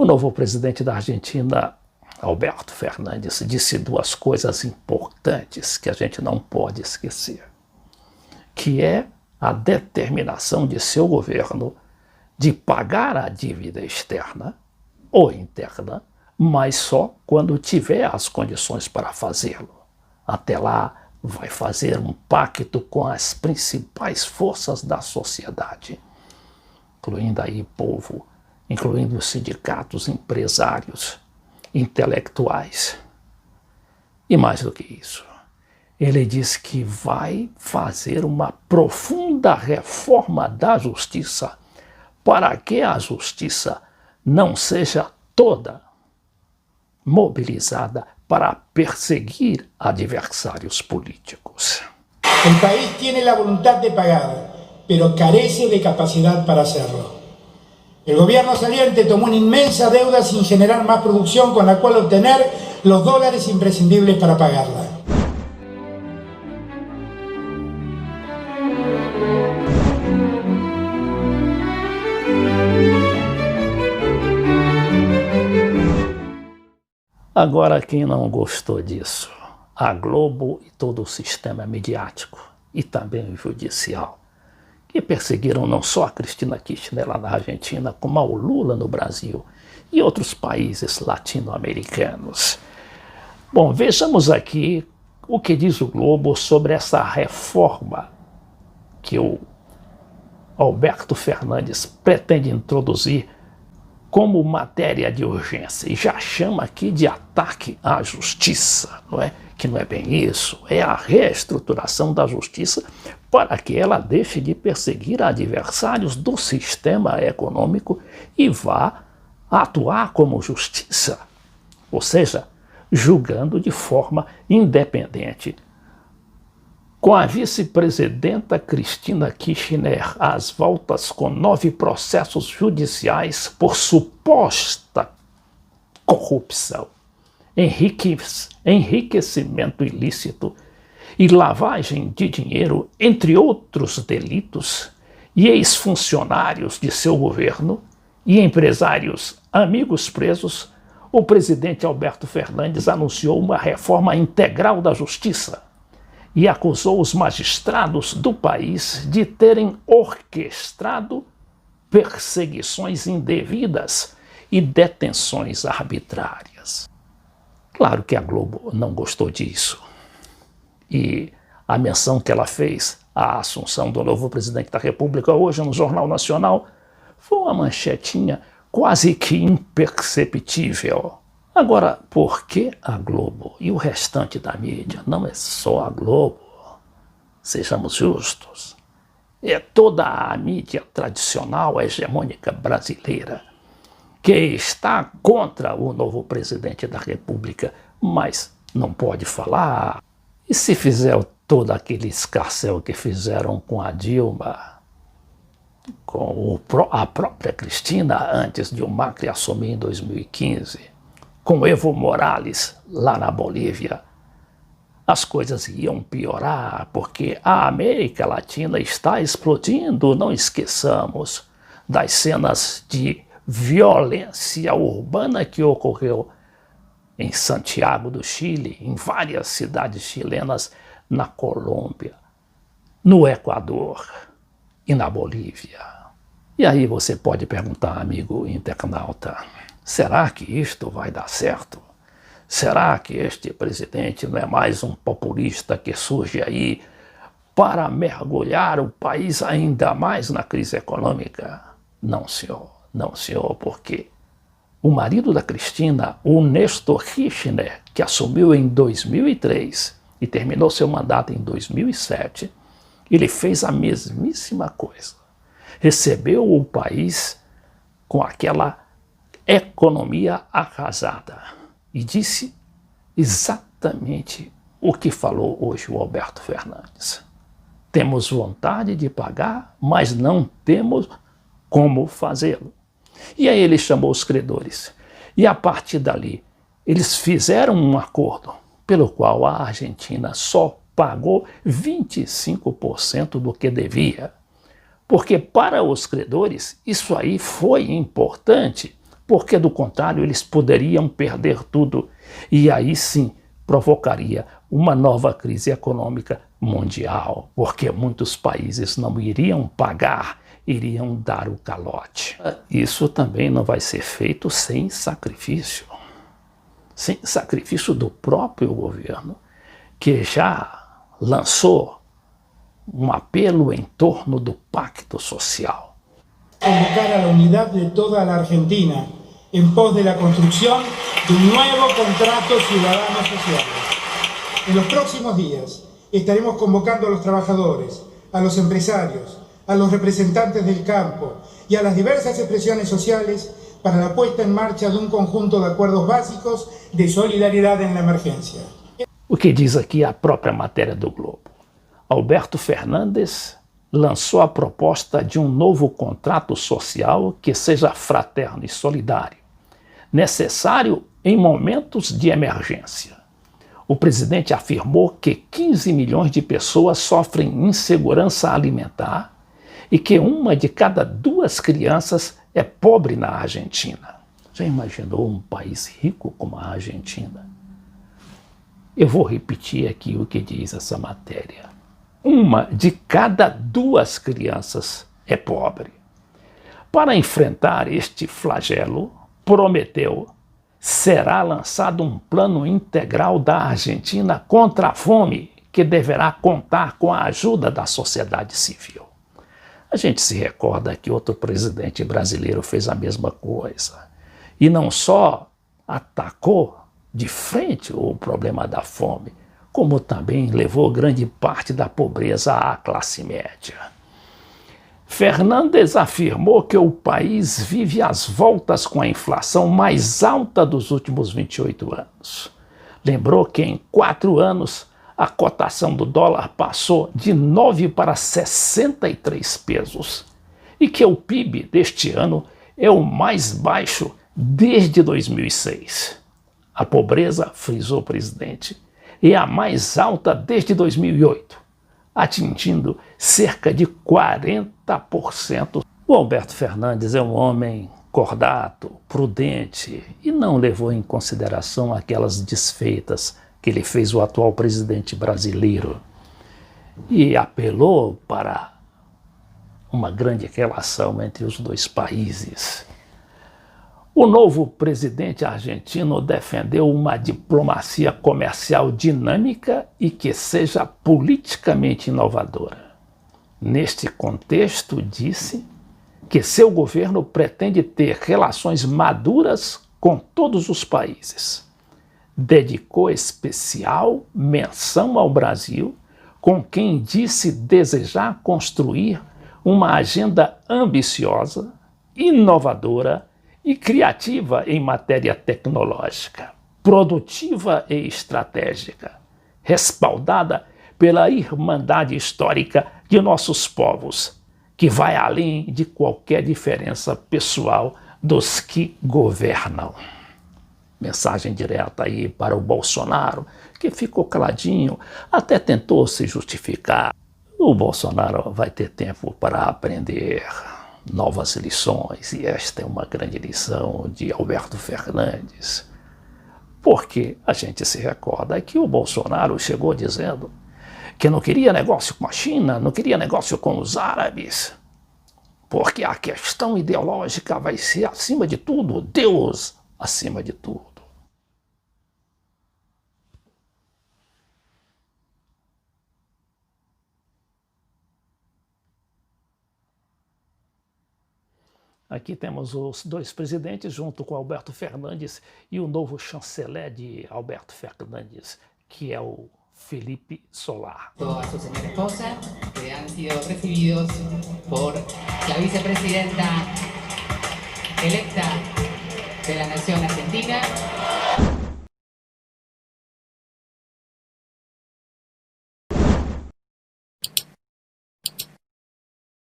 O novo presidente da Argentina, Alberto Fernandes, disse duas coisas importantes que a gente não pode esquecer, que é a determinação de seu governo de pagar a dívida externa ou interna, mas só quando tiver as condições para fazê-lo. Até lá, vai fazer um pacto com as principais forças da sociedade, incluindo aí povo, incluindo os sindicatos, empresários, intelectuais. E mais do que isso, ele diz que vai fazer uma profunda reforma da justiça para que a justiça não seja toda mobilizada para perseguir adversários políticos. El país tiene la voluntad de pagar, pero carece de capacidad para hacerlo. El gobierno saliente tomó una inmensa deuda sin generar más producción con la cual obtener los dólares imprescindibles para pagarla. Agora, quem não gostou disso? A Globo e todo o sistema midiático e também o judicial, que perseguiram não só a Cristina Kirchner lá na Argentina, como ao Lula no Brasil e outros países latino-americanos. Bom, vejamos aqui o que diz o Globo sobre essa reforma que o Alberto Fernandes pretende introduzir como matéria de urgência, e já chama aqui de ataque à justiça, não é? Que não é bem isso, é a reestruturação da justiça para que ela deixe de perseguir adversários do sistema econômico e vá atuar como justiça, ou seja, julgando de forma independente. Com a vice-presidenta Cristina Kirchner às voltas com 9 processos judiciais por suposta corrupção, enriquecimento ilícito e lavagem de dinheiro, entre outros delitos, e ex-funcionários de seu governo e empresários amigos presos, o presidente Alberto Fernandes anunciou uma reforma integral da justiça e acusou os magistrados do país de terem orquestrado perseguições indevidas e detenções arbitrárias. Claro que a Globo não gostou disso. E a menção que ela fez à assunção do novo presidente da República hoje no Jornal Nacional foi uma manchetinha quase que imperceptível. Agora, por que a Globo e o restante da mídia? Não é só a Globo, sejamos justos. É toda a mídia tradicional hegemônica brasileira que está contra o novo presidente da República, mas não pode falar. E se fizer todo aquele escarcéu que fizeram com a Dilma, com a própria Cristina antes de o Macri assumir em 2015, com Evo Morales lá na Bolívia, as coisas iam piorar, porque a América Latina está explodindo. Não esqueçamos das cenas de violência urbana que ocorreu em Santiago do Chile, em várias cidades chilenas, na Colômbia, no Equador e na Bolívia. E aí você pode perguntar, amigo internauta, será que isto vai dar certo? Será que este presidente não é mais um populista que surge aí para mergulhar o país ainda mais na crise econômica? Não, senhor. Não, senhor, porque o marido da Cristina, o Néstor Kirchner, que assumiu em 2003 e terminou seu mandato em 2007, ele fez a mesmíssima coisa. Recebeu o país com aquela economia arrasada e disse exatamente o que falou hoje o Alberto Fernandes. Temos vontade de pagar, mas não temos como fazê-lo. E aí ele chamou os credores. E a partir dali, eles fizeram um acordo pelo qual a Argentina só pagou 25% do que devia. Porque para os credores isso aí foi importante, porque do contrário eles poderiam perder tudo e aí sim provocaria uma nova crise econômica mundial, porque muitos países não iriam pagar, iriam dar o calote. Isso também não vai ser feito sem sacrifício do próprio governo, que já lançou um apelo em torno do pacto social. Convocar a la unidad de toda la Argentina en pos de la construcción de un nuevo contrato ciudadano social. En los próximos días estaremos convocando a los trabajadores, a los empresarios, a los representantes del campo y a las diversas expresiones sociales para la puesta en marcha de un conjunto de acuerdos básicos de solidariedad en la emergencia. O que diz aqui a própria matéria do Globo? Alberto Fernandes lançou a proposta de um novo contrato social que seja fraterno e solidário, necessário em momentos de emergência. O presidente afirmou que 15 milhões de pessoas sofrem insegurança alimentar e que 1 de cada 2 crianças é pobre na Argentina. Já imaginou um país rico como a Argentina? Eu vou repetir aqui o que diz essa matéria. 1 de cada 2 crianças é pobre. Para enfrentar este flagelo, prometeu, será lançado um plano integral da Argentina contra a fome, que deverá contar com a ajuda da sociedade civil. A gente se recorda que outro presidente brasileiro fez a mesma coisa. E não só atacou de frente o problema da fome, como também levou grande parte da pobreza à classe média. Fernandes afirmou que o país vive às voltas com a inflação mais alta dos últimos 28 anos. Lembrou que em 4 anos a cotação do dólar passou de 9 para 63 pesos e que o PIB deste ano é o mais baixo desde 2006. A pobreza, frisou o presidente, é a mais alta desde 2008, atingindo cerca de 40%. O Alberto Fernandes é um homem cordato, prudente e não levou em consideração aquelas desfeitas que ele fez o atual presidente brasileiro e apelou para uma grande relação entre os dois países. O novo presidente argentino defendeu uma diplomacia comercial dinâmica e que seja politicamente inovadora. Neste contexto, disse que seu governo pretende ter relações maduras com todos os países. Dedicou especial menção ao Brasil, com quem disse desejar construir uma agenda ambiciosa, inovadora e criativa em matéria tecnológica, produtiva e estratégica, respaldada pela irmandade histórica de nossos povos, que vai além de qualquer diferença pessoal dos que governam. Mensagem direta aí para o Bolsonaro, que ficou caladinho, até tentou se justificar. O Bolsonaro vai ter tempo para aprender novas lições, e esta é uma grande lição de Alberto Fernandes. Porque a gente se recorda que o Bolsonaro chegou dizendo que não queria negócio com a China, não queria negócio com os árabes, porque a questão ideológica vai ser acima de tudo, Deus acima de tudo. Aqui temos os dois presidentes junto com Alberto Fernandes e o novo chanceler de Alberto Fernandes, que é o Felipe Solá. A su señora esposa, que han sido recibidos por la vicepresidenta electa de la Nación Argentina.